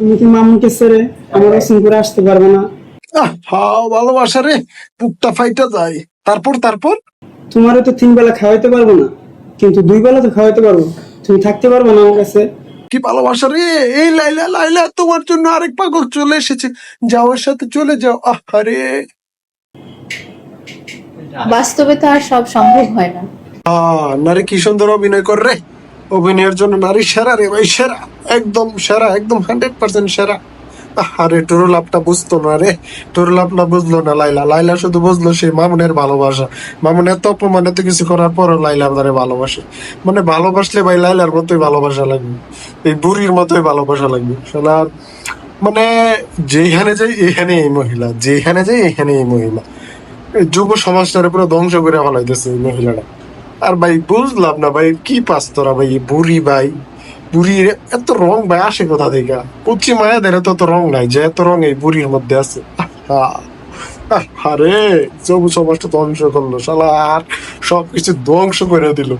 তুমি কি মামুনকে ছেড়ে আমার ওসিন করে আসতে পারবে না? হ্যাঁ ভালোবাসা রে, বুকটা ফাইটা যায়। তারপর তারপর তোমারও তো 3 বেলা খাওয়াইতে পারবো না, কিন্তু 2 বেলা তো খাওয়াইতে পারবো। তুমি থাকতে পারবে না আমার কাছে? কি ভালোবাসা রে! এই লাইলা লাইলা, তোমার জন্য আরেক পাগল চলে এসেছে, যাও ওর সাথে চলে যাও। আরে বাস্তবে তো আর সব সম্ভব হয় না। নারী কি সুন্দর অভিনয় করে রে! অভিনয়ের জন্য নারী সেরা রে ভাই, সেরা, একদম সেরা, একদম 100% সেরা। আরে টুরুল আপটা বুঝতো না রে, টুরুল আপনা বুঝলো না লাইলা, লাইলা শুধু বুঝলো সেই মামুনের ভালোবাসা। মামুন এত অপমান এত কিছু করার পরও লাইলা আপনারে ভালোবাসে। মানে ভালোবাসলে ভাই লাইলার মতোই ভালোবাসা লাগবে, এই বুড়ির মতোই ভালোবাসা লাগবে শালা। মানে যেখানে যাই এখানে এই মহিলা, যেখানে যাই এখানে এই মহিলা, এই যুব সমাজটারে পুরো ধ্বংস করে ফেলাইতেছে এই মহিলাটা। আর ভাই বুঝলাম না ভাই, কি পাস তোরা ভাই, এই বুড়ি ভাই, বুড়ির এত রং ভাই আসে কোথা থেকে? পুচি মায়াদের এত রং নাই যে এত রং এই বুড়ির মধ্যে আছে। আরে যুব সমাজটা ধ্বংস করলো শালা, আর সবকিছু ধ্বংস করে দিল।